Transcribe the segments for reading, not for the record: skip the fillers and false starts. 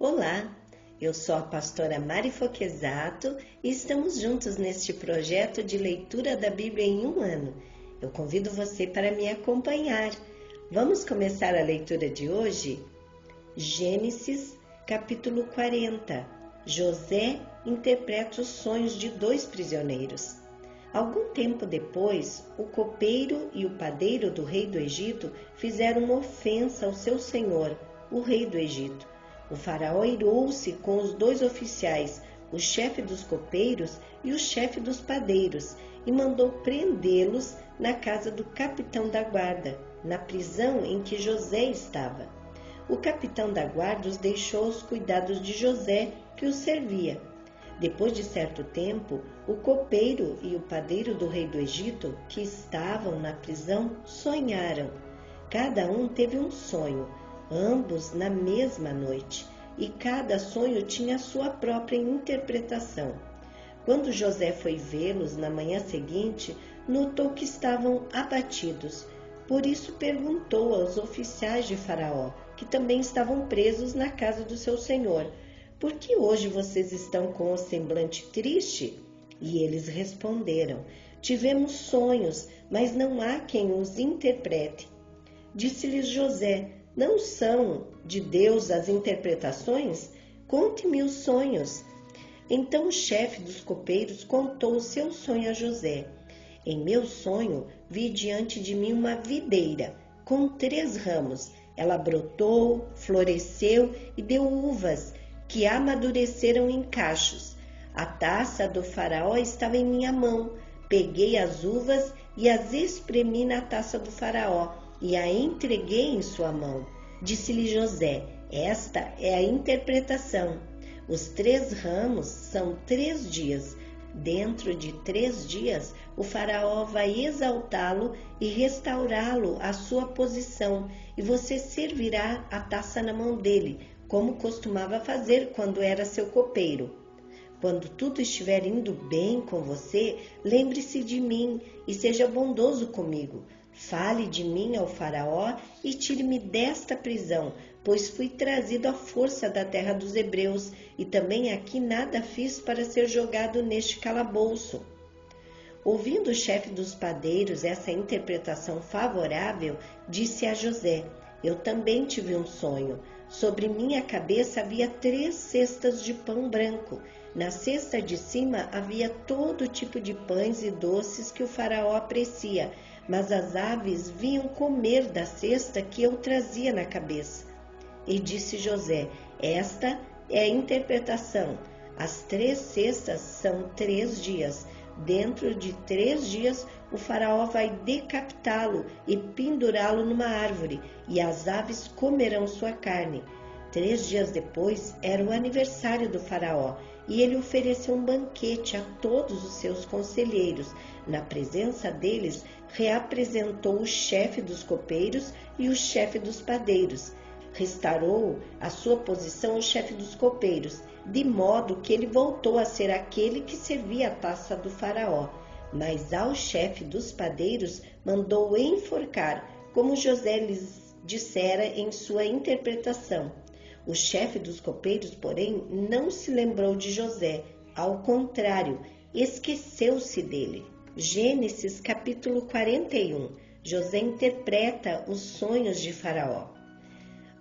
Olá, eu sou a pastora Mari Foquesato e estamos juntos neste projeto de leitura da Bíblia em um ano. Eu convido você para me acompanhar. Vamos começar a leitura de hoje? Gênesis, capítulo 40. José interpreta os sonhos de dois prisioneiros. Algum tempo depois, o copeiro e o padeiro do rei do Egito fizeram uma ofensa ao seu senhor, o rei do Egito. O faraó irou-se com os dois oficiais, o chefe dos copeiros e o chefe dos padeiros, e mandou prendê-los na casa do capitão da guarda, na prisão em que José estava. O capitão da guarda os deixou aos cuidados de José, que os servia. Depois de certo tempo, o copeiro e o padeiro do rei do Egito, que estavam na prisão, sonharam. Cada um teve um sonho, ambos na mesma noite, e cada sonho tinha a sua própria interpretação. Quando José foi vê-los na manhã seguinte, notou que estavam abatidos. Por isso perguntou aos oficiais de Faraó, que também estavam presos na casa do seu senhor: "Por que hoje vocês estão com o semblante triste?" E eles responderam: "Tivemos sonhos, mas não há quem os interprete." Disse-lhes José: "Não são de Deus as interpretações? Conte-me os sonhos." Então o chefe dos copeiros contou o seu sonho a José. "Em meu sonho, vi diante de mim uma videira com 3 ramos. Ela brotou, floresceu e deu uvas, que amadureceram em cachos. A taça do faraó estava em minha mão. Peguei as uvas e as espremi na taça do faraó e a entreguei em sua mão." Disse-lhe José: "Esta é a interpretação. Os 3 ramos são 3 dias. Dentro de 3 dias, o faraó vai exaltá-lo e restaurá-lo à sua posição, e você servirá a taça na mão dele, como costumava fazer quando era seu copeiro. Quando tudo estiver indo bem com você, lembre-se de mim e seja bondoso comigo. Fale de mim ao faraó e tire-me desta prisão, pois fui trazido à força da terra dos hebreus, e também aqui nada fiz para ser jogado neste calabouço." Ouvindo o chefe dos padeiros essa interpretação favorável, disse a José: "Eu também tive um sonho. Sobre minha cabeça havia 3 cestas de pão branco. Na cesta de cima havia todo tipo de pães e doces que o faraó aprecia, mas as aves vinham comer da cesta que eu trazia na cabeça." E disse José: "Esta é a interpretação. As 3 cestas são 3 dias. Dentro de 3 dias, o faraó vai decapitá-lo e pendurá-lo numa árvore, e as aves comerão sua carne." 3 dias depois era o aniversário do faraó, e ele ofereceu um banquete a todos os seus conselheiros. Na presença deles, reapresentou o chefe dos copeiros e o chefe dos padeiros. Restaurou a sua posição o chefe dos copeiros, de modo que ele voltou a ser aquele que servia a taça do faraó. Mas ao chefe dos padeiros mandou enforcar, como José lhes dissera em sua interpretação. O chefe dos copeiros, porém, não se lembrou de José, ao contrário, esqueceu-se dele. Gênesis capítulo 41. José interpreta os sonhos de Faraó.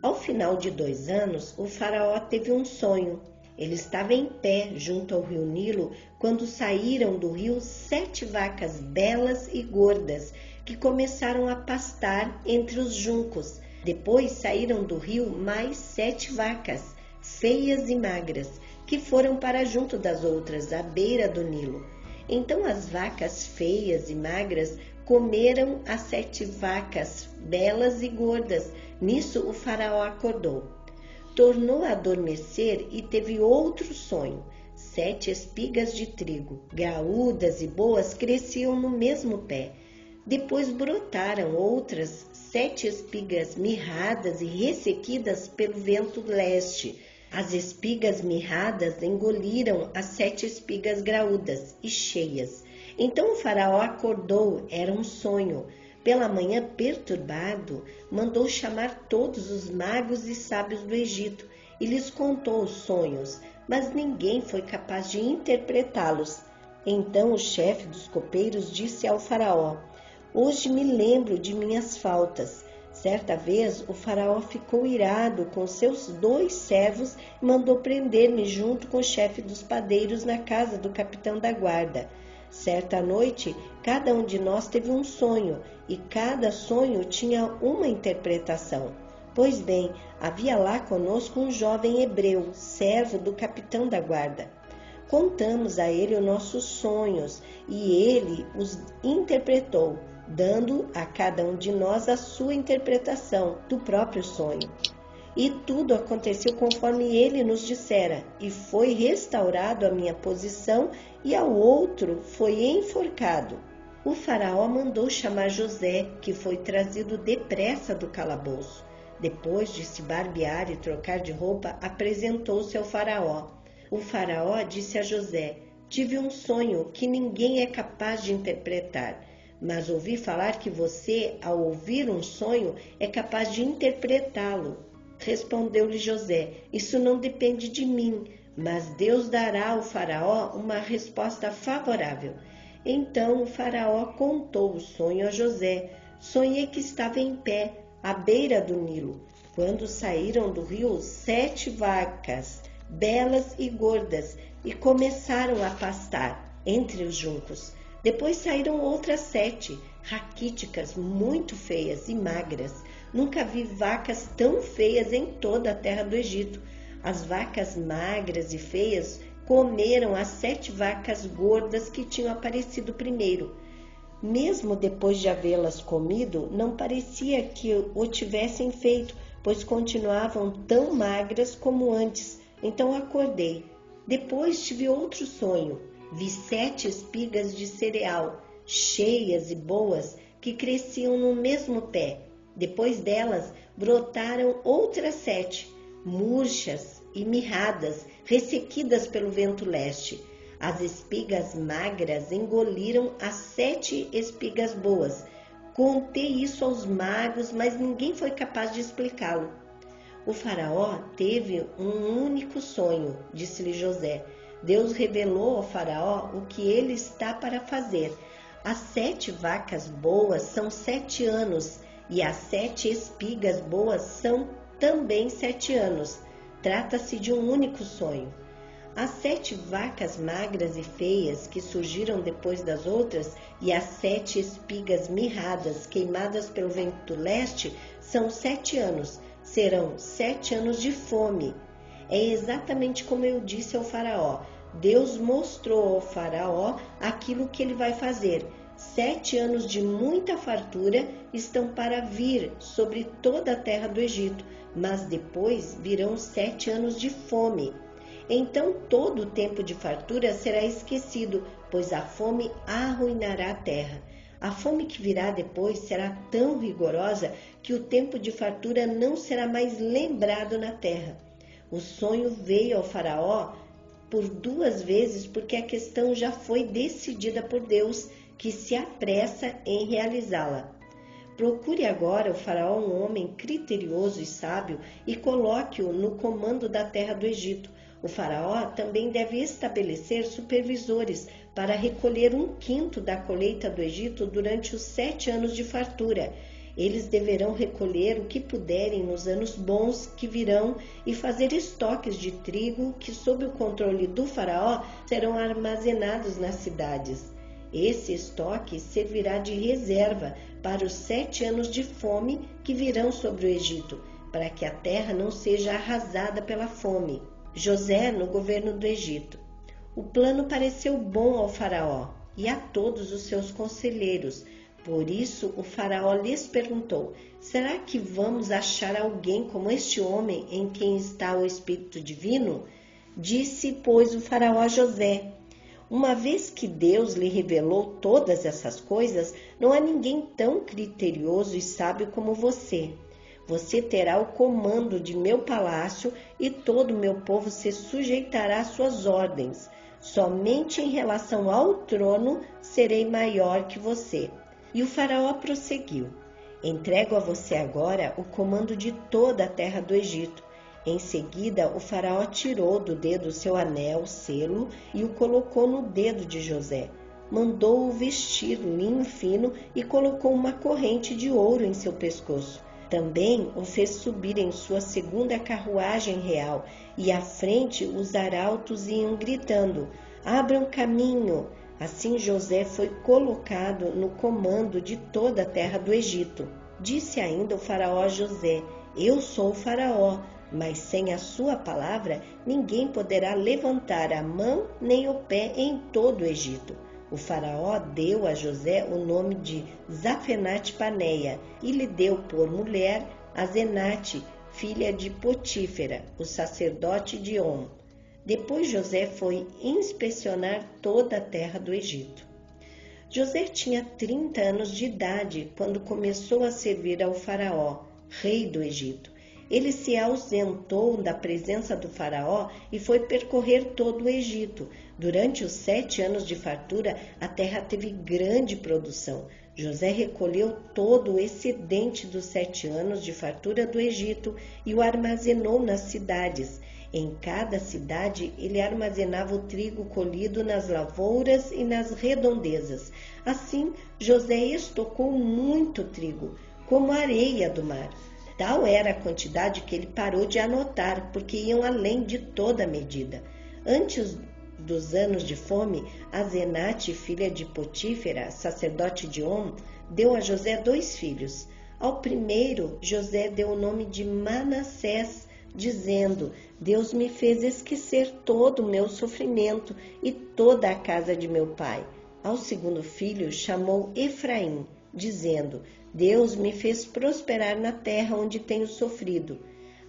Ao final de 2 anos, o faraó teve um sonho. Ele estava em pé junto ao rio Nilo quando saíram do rio 7 vacas belas e gordas, que começaram a pastar entre os juncos. Depois saíram do rio mais 7 vacas, feias e magras, que foram para junto das outras, à beira do Nilo. Então as vacas feias e magras comeram as 7 vacas belas e gordas. Nisso o faraó acordou. Tornou a adormecer e teve outro sonho. 7 espigas de trigo, graúdas e boas, cresciam no mesmo pé. Depois brotaram outras 7 espigas mirradas e ressequidas pelo vento leste. As espigas mirradas engoliram as 7 espigas graúdas e cheias. Então o faraó acordou, era um sonho. Pela manhã, perturbado, mandou chamar todos os magos e sábios do Egito. e lhes contou os sonhos, mas ninguém foi capaz de interpretá-los. Então o chefe dos copeiros disse ao faraó: hoje me lembro de minhas faltas. Certa vez o faraó ficou irado com seus 2 servos e mandou prender-me junto com o chefe dos padeiros na casa do capitão da guarda. Certa noite, cada um de nós teve um sonho, e cada sonho tinha uma interpretação. Pois bem, havia lá conosco um jovem hebreu, servo do capitão da guarda. Contamos a ele os nossos sonhos, e ele os interpretou, dando a cada um de nós a sua interpretação do próprio sonho. E tudo aconteceu conforme ele nos dissera, e foi restaurado a minha posição, e ao outro foi enforcado. O faraó mandou chamar José, que foi trazido depressa do calabouço. Depois de se barbear e trocar de roupa, apresentou-se ao faraó. O faraó disse a José: tive um sonho que ninguém é capaz de interpretar, mas ouvi falar que você, ao ouvir um sonho, é capaz de interpretá-lo. Respondeu-lhe José: isso não depende de mim, mas Deus dará ao faraó uma resposta favorável. Então o faraó contou o sonho a José. Sonhei que estava em pé, à beira do Nilo, quando saíram do rio 7 vacas, belas e gordas, e começaram a pastar entre os juncos. Depois saíram outras 7, raquíticas, muito feias e magras. Nunca vi vacas tão feias em toda a terra do Egito. As vacas magras e feias comeram as 7 vacas gordas que tinham aparecido primeiro. Mesmo depois de havê-las comido, não parecia que o tivessem feito, pois continuavam tão magras como antes. Então acordei. Depois tive outro sonho. Vi 7 espigas de cereal, cheias e boas, que cresciam no mesmo pé. Depois delas brotaram outras 7, murchas e mirradas, ressequidas pelo vento leste. As espigas magras engoliram as 7 espigas boas. Contei isso aos magos, mas ninguém foi capaz de explicá-lo. O faraó teve um único sonho, disse-lhe José. Deus revelou ao faraó o que ele está para fazer. As 7 vacas boas são 7 anos, e as 7 espigas boas são também 7 anos. Trata-se de um único sonho. As 7 vacas magras e feias que surgiram depois das outras e as 7 espigas mirradas queimadas pelo vento leste são 7 anos. Serão 7 anos de fome. É exatamente como eu disse ao faraó. Deus mostrou ao faraó aquilo que ele vai fazer. 7 anos de muita fartura estão para vir sobre toda a terra do Egito, mas depois virão 7 anos de fome. Então todo o tempo de fartura será esquecido, pois a fome arruinará a terra. A fome que virá depois será tão rigorosa que o tempo de fartura não será mais lembrado na terra. O sonho veio ao faraó por 2 vezes porque a questão já foi decidida por Deus, que se apressa em realizá-la. Procure agora o faraó um homem criterioso e sábio e coloque-o no comando da terra do Egito. O faraó também deve estabelecer supervisores para recolher 1/5 da colheita do Egito durante os 7 anos de fartura. Eles deverão recolher o que puderem nos anos bons que virão e fazer estoques de trigo que, sob o controle do faraó, serão armazenados nas cidades. Esse estoque servirá de reserva para os 7 anos de fome que virão sobre o Egito, para que a terra não seja arrasada pela fome. José no governo do Egito. O plano pareceu bom ao faraó e a todos os seus conselheiros. Por isso o faraó lhes perguntou: será que vamos achar alguém como este homem em quem está o Espírito Divino? Disse, pois, o faraó a José: uma vez que Deus lhe revelou todas essas coisas, não há ninguém tão criterioso e sábio como você. Você terá o comando de meu palácio e todo o meu povo se sujeitará às suas ordens. Somente em relação ao trono serei maior que você. E o faraó prosseguiu: entrego a você agora o comando de toda a terra do Egito. Em seguida, o faraó tirou do dedo o seu anel, selo, e o colocou no dedo de José. Mandou-o vestir linho fino e colocou uma corrente de ouro em seu pescoço. Também o fez subir em sua segunda carruagem real, e à frente os arautos iam gritando: "Abram caminho!" Assim José foi colocado no comando de toda a terra do Egito. Disse ainda o faraó a José: "Eu sou o faraó, mas sem a sua palavra ninguém poderá levantar a mão nem o pé em todo o Egito." O faraó deu a José o nome de Zafenate-Paneia e lhe deu por mulher Asenate, filha de Potífera, o sacerdote de On. Depois José foi inspecionar toda a terra do Egito. José tinha 30 anos de idade quando começou a servir ao faraó, rei do Egito. Ele se ausentou da presença do faraó e foi percorrer todo o Egito. Durante os 7 anos de fartura, a terra teve grande produção. José recolheu todo o excedente dos 7 anos de fartura do Egito e o armazenou nas cidades. Em cada cidade, ele armazenava o trigo colhido nas lavouras e nas redondezas. Assim, José estocou muito trigo, como a areia do mar. Tal era a quantidade que ele parou de anotar, porque iam além de toda a medida. Antes dos anos de fome, Asenate, filha de Potífera, sacerdote de On, deu a José 2 filhos. Ao primeiro, José deu o nome de Manassés, dizendo: "Deus me fez esquecer todo o meu sofrimento e toda a casa de meu pai." Ao segundo filho, chamou Efraim, dizendo: "Deus me fez prosperar na terra onde tenho sofrido."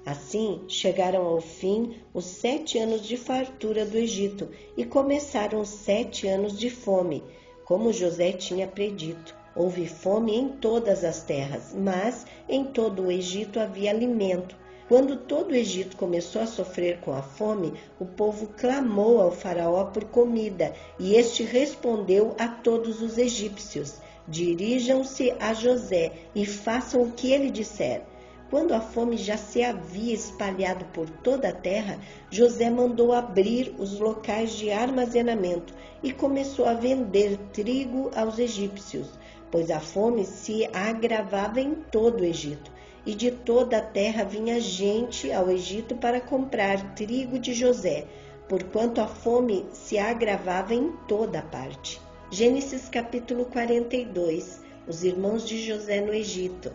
Assim, chegaram ao fim os 7 anos de fartura do Egito e começaram os 7 anos de fome, como José tinha predito. Houve fome em todas as terras, mas em todo o Egito havia alimento. Quando todo o Egito começou a sofrer com a fome, o povo clamou ao faraó por comida, e este respondeu a todos os egípcios: "Dirijam-se a José e façam o que ele disser." Quando a fome já se havia espalhado por toda a terra, José mandou abrir os locais de armazenamento e começou a vender trigo aos egípcios, pois a fome se agravava em todo o Egito, e de toda a terra vinha gente ao Egito para comprar trigo de José, porquanto a fome se agravava em toda a parte. Gênesis capítulo 42. Os irmãos de José no Egito.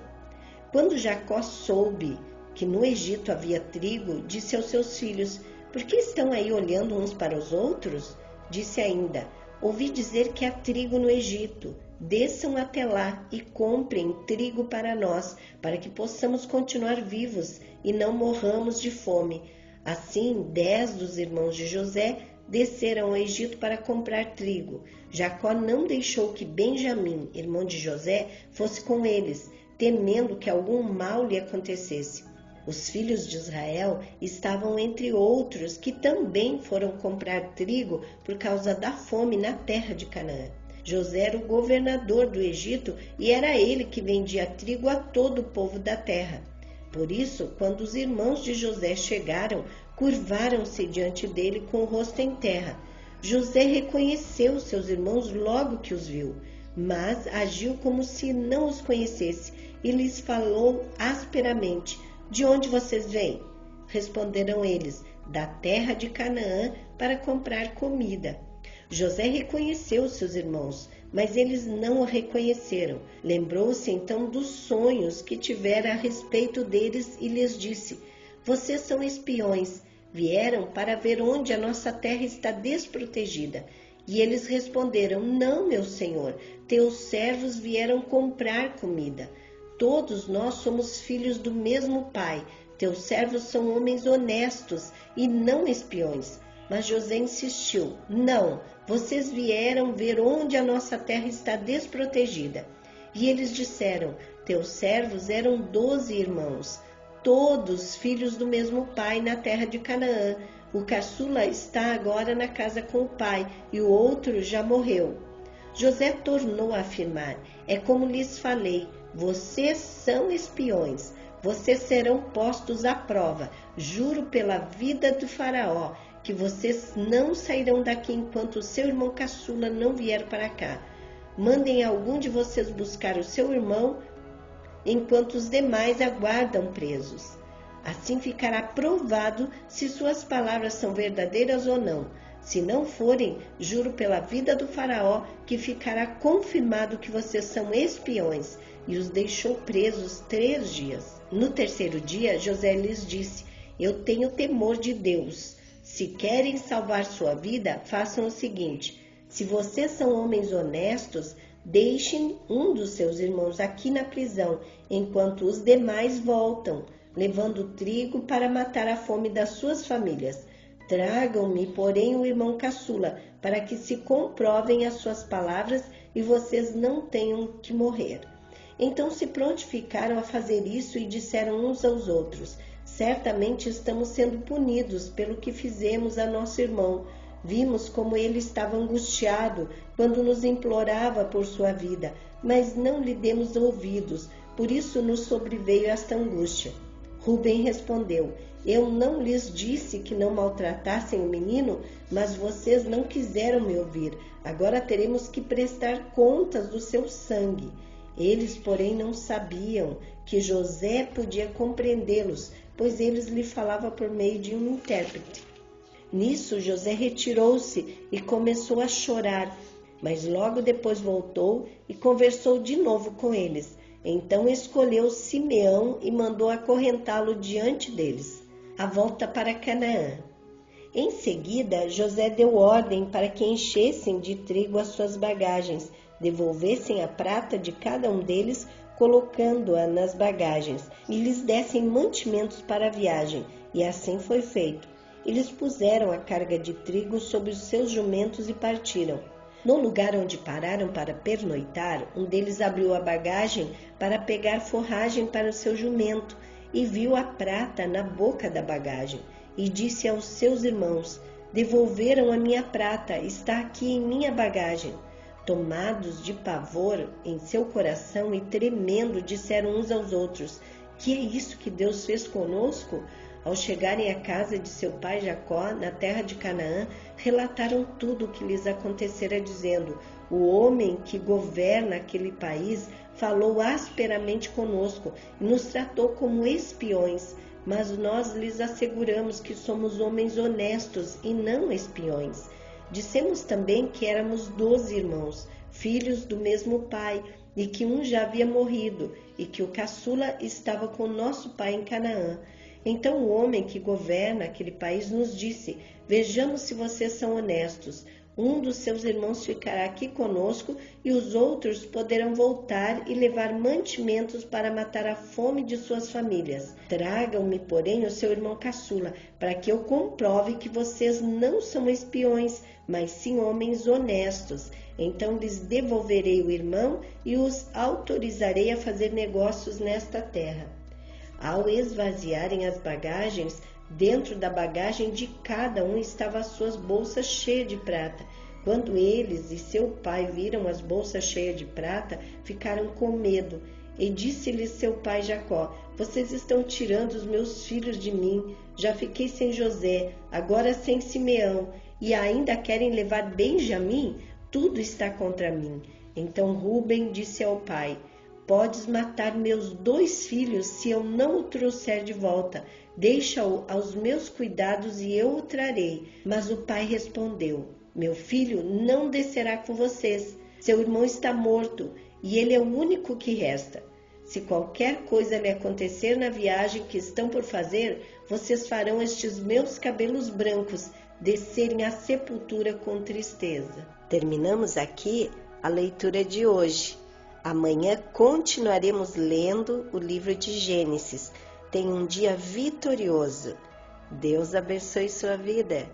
Quando Jacó soube que no Egito havia trigo, disse aos seus filhos: "Por que estão aí olhando uns para os outros?" Disse ainda: "Ouvi dizer que há trigo no Egito. Desçam até lá e comprem trigo para nós, para que possamos continuar vivos e não morramos de fome." Assim, 10 dos irmãos de José desceram ao Egito para comprar trigo. Jacó não deixou que Benjamim, irmão de José, fosse com eles, temendo que algum mal lhe acontecesse. Os filhos de Israel estavam entre outros que também foram comprar trigo por causa da fome na terra de Canaã. José era o governador do Egito e era ele que vendia trigo a todo o povo da terra. Por isso, quando os irmãos de José chegaram, curvaram-se diante dele com o rosto em terra. José reconheceu seus irmãos logo que os viu, mas agiu como se não os conhecesse e lhes falou asperamente: "De onde vocês vêm?" Responderam eles: "Da terra de Canaã, para comprar comida." José reconheceu seus irmãos, mas eles não o reconheceram. Lembrou-se então dos sonhos que tivera a respeito deles e lhes disse: "Vocês são espiões, vieram para ver onde a nossa terra está desprotegida." E eles responderam: "Não, meu senhor, teus servos vieram comprar comida. Todos nós somos filhos do mesmo pai. Teus servos são homens honestos e não espiões." Mas José insistiu: "Não, vocês vieram ver onde a nossa terra está desprotegida." E eles disseram: "Teus servos eram 12 irmãos, todos filhos do mesmo pai na terra de Canaã. O caçula está agora na casa com o pai e o outro já morreu." José tornou a afirmar: "É como lhes falei, vocês são espiões. vocês serão postos à prova. Juro pela vida do faraó que vocês não sairão daqui enquanto o seu irmão caçula não vier para cá. Mandem algum de vocês buscar o seu irmão enquanto os demais aguardam presos. Assim ficará provado se suas palavras são verdadeiras ou não. Se não forem, juro pela vida do faraó que ficará confirmado que vocês são espiões. E os deixou presos 3 dias. No 3º dia, José lhes disse: eu tenho temor de Deus. Se querem salvar sua vida, façam o seguinte: se vocês são homens honestos, deixem um dos seus irmãos aqui na prisão, enquanto os demais voltam, levando trigo para matar a fome das suas famílias. Tragam-me, porém, o irmão caçula, para que se comprovem as suas palavras e vocês não tenham que morrer. Então se prontificaram a fazer isso e disseram uns aos outros: certamente estamos sendo punidos pelo que fizemos a nosso irmão. Vimos como ele estava angustiado quando nos implorava por sua vida, mas não lhe demos ouvidos, por isso nos sobreveio esta angústia. Rubem respondeu: eu não lhes disse que não maltratassem o menino, mas vocês não quiseram me ouvir. Agora teremos que prestar contas do seu sangue. Eles, porém, não sabiam que José podia compreendê-los, pois eles lhe falavam por meio de um intérprete. Nisso, José retirou-se e começou a chorar, mas logo depois voltou e conversou de novo com eles. Então escolheu Simeão e mandou acorrentá-lo diante deles. A volta para Canaã. Em seguida, José deu ordem para que enchessem de trigo as suas bagagens, devolvessem a prata de cada um deles, colocando-a nas bagagens, e lhes dessem mantimentos para a viagem, e assim foi feito. Eles puseram a carga de trigo sobre os seus jumentos e partiram. No lugar onde pararam para pernoitar, um deles abriu a bagagem para pegar forragem para o seu jumento, e viu a prata na boca da bagagem, e disse aos seus irmãos: devolveram a minha prata, está aqui em minha bagagem. Tomados de pavor em seu coração e tremendo, disseram uns aos outros: que é isso que Deus fez conosco? Ao chegarem à casa de seu pai Jacó, na terra de Canaã, relataram tudo o que lhes acontecera, dizendo: o homem que governa aquele país falou asperamente conosco e nos tratou como espiões, mas nós lhes asseguramos que somos homens honestos e não espiões. Dissemos também que éramos 12 irmãos, filhos do mesmo pai, e que um já havia morrido, e que o caçula estava com nosso pai em Canaã. Então o homem que governa aquele país nos disse: vejamos se vocês são honestos. Um dos seus irmãos ficará aqui conosco e os outros poderão voltar e levar mantimentos para matar a fome de suas famílias. Tragam-me, porém, o seu irmão caçula, para que eu comprove que vocês não são espiões, mas sim homens honestos. Então lhes devolverei o irmão e os autorizarei a fazer negócios nesta terra. Ao esvaziarem as bagagens, dentro da bagagem de cada um estavam as suas bolsas cheias de prata. Quando eles e seu pai viram as bolsas cheias de prata, ficaram com medo. E disse-lhes seu pai Jacó: vocês estão tirando os meus filhos de mim. Já fiquei sem José, agora sem Simeão, e ainda querem levar Benjamim? Tudo está contra mim. Então Rubem disse ao pai: podes matar meus 2 filhos se eu não o trouxer de volta. Deixa-o aos meus cuidados e eu o trarei. Mas o pai respondeu: meu filho não descerá com vocês. Seu irmão está morto e ele é o único que resta. Se qualquer coisa lhe acontecer na viagem que estão por fazer, vocês farão estes meus cabelos brancos descerem à sepultura com tristeza. Terminamos aqui a leitura de hoje. Amanhã continuaremos lendo o livro de Gênesis. Tenha um dia vitorioso. Deus abençoe sua vida.